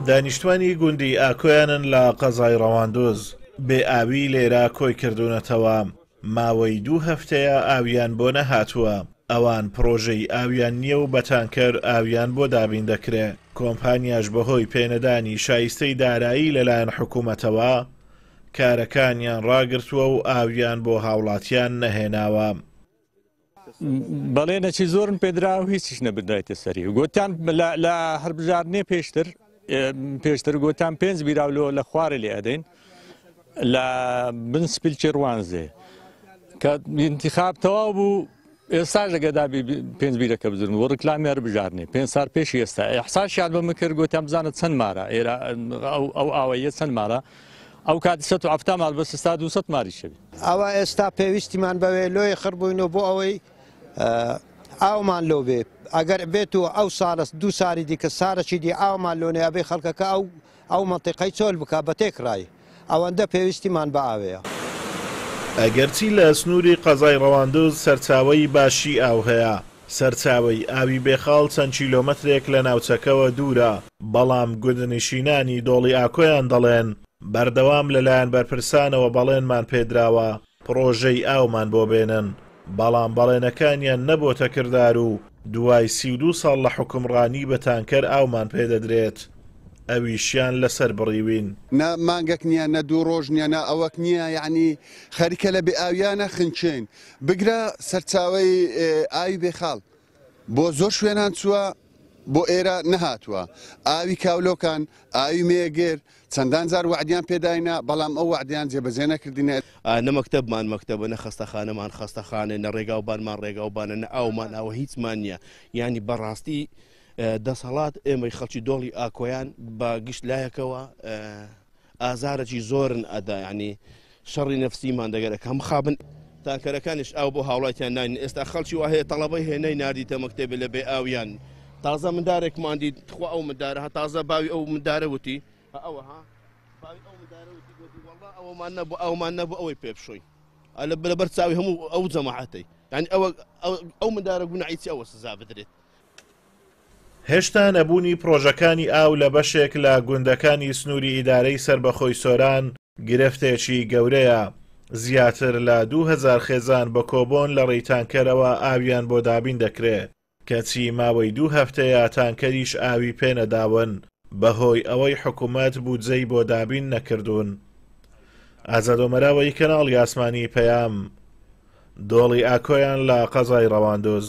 دانیشتوانی گوندی ئاکۆیانن لە قەزای ڕەواندۆز بێ ئاوی لێرە کۆی کردوونەتەوە. ماوەی 2 هەفتەیە ئاویان بۆ نەهاتووە. ئەوان پرۆژەی ئاویان نییە و بەتانکەر ئاویان بۆ دابین دەکرێت. کۆمپانیاش بەهۆی پێنەدانی شایستەی دارایی لەلایەن حکوومەتەوە کارەکانیان ڕاگرتووە و ئاویان بۆ هاوڵاتیان نەهێناوە. بەڵێ نەچی زۆرن پێدرا و هیچیش نەبدایتە سەری و گوتیان لە هەربژارنێ پێشتر گوتیان 5 بیراولۆ لە خوارە لێ ئەدەین لە بن سپیلچی ڕوانزێ کە انتخاب تەواو بوو. ئێستاش لەگەدا 5 بیرەکە بزرن بۆ ڕکلامی هەربژارنێ 5 سال پێشی ئێستا ئەحساسیان بەمە کرد گوتیان بزانە چەند مارە ئێرە ئەو ئاوەیە چەند مارە ئەو کاتی 170 مال بەس ئێستا 200 ماری شەوی. ئەوە ئێستا پێویستیمان بەوێ لۆی خڕبووینەوە بۆ ئەوەی ئاومان لۆ بێ ئەگەر بێتەوە ئەو ساڵە 2 ساری دیکە سارەی دی ئاومان لۆنێ ئەبێ خەڵکەکە ئەو مەنتیقەی چۆل بکە بە تێکڕای ئەوەندە پێویستیمان بە ئاوەیە. ئەگەرچی لە سنووری قەزای ڕەواندۆز سەرچاوەی باشی ئاو هەیە، سەرچاوەی ئاوی بێخاڵ چەند کیلۆمەترێک لە ناوچەکەوە دوورە، بەڵام گوندنشینانی دۆڵی ئاکۆیان دەڵێن بەردەوام لەلایەن بەرپرسانەوە بەڵێنمان پێدراوە پرۆژەی ئاومان بۆ بێنن، بەڵام بەڵێنەکانیان نەبۆتە کردار و دوای 32 ساڵ لە حکومڕانی بە تانکەر ئاومان پێدەدرێت. ئەویشیان لەسەر بڕیوین نە مانگەک نییە نە 2 ڕۆژ نییە نە ئەوەک نییە یعنی خەریکە لە بێ ئاویانە خنچێن بگرە سەرچاوی ئاوی بێخاڵ بۆ زۆر شوێنان چووە بۆ ئێرە نەهاتووە. ئاوی کاولۆکان ئاوی مێگێر چەندان جار وعدیان پێداینە بەڵام ئەو وعدیان جێبەجێ نەکردینە. نە مەکتەبمان مەکتەبە نە خەستەخانەمان خەستەخانە نە ڕێگاوبانمان ڕێگاوبانە نە ئاومان ئەوە هیچمان نییە. ینی بەڕاستی دەسەڵات ئێمەی خەڵکی دۆڵی ئاکۆیان بە گشت لایەکەوە ئازارەی زۆرن ئەدا ینی شەڕی نەفسیمان دەگەرێک هەم خابن تاکەرەکانیش ئاو بۆ هاوڵاتیان ناین. ئێستا خەڵکی وا هەیە تەڵەبەی هێنەی نردیتە مەکتێبێ لە بێ ئاویان تازە مندارێکمان دیت خوا ئەو مندارە هە تازە باوی ئەو مندارە وتی ئەوە ها باوی ئەو مندارە وتی گوتی وەڵڵا ئەوەمان نەبوو ئەومان نەبوو ئەوەی پێ بشۆی لەبەر چاوی هەموو ئەو جەماعەتەی ینی ئەو مندارە گوناحیتی ئەوە سزا بدرێت. هێشتا نەبوونی پرۆژەکانی ئاو لە بەشێک لە گوندەکانی سنووری ئیدارەی سربەخۆی سۆران گرفتێکی گەورەیە. زیاتر لە 2000 خێزان بە کۆبۆن لە ڕێی تانکەرەوە ئاویان بۆ دابین دەکرێت کەچی ماوەی 2 هەفتەیە تانکەریش ئاوی پێنەداون بەهۆی ئەوەی حکوومەت بودجەی بۆ دابین نەکردوون. ئازادۆمەراوەی کەناڵی ئاسمانی پەیام، دۆڵی ئاکۆیان لە قەزای ڕەواندۆز.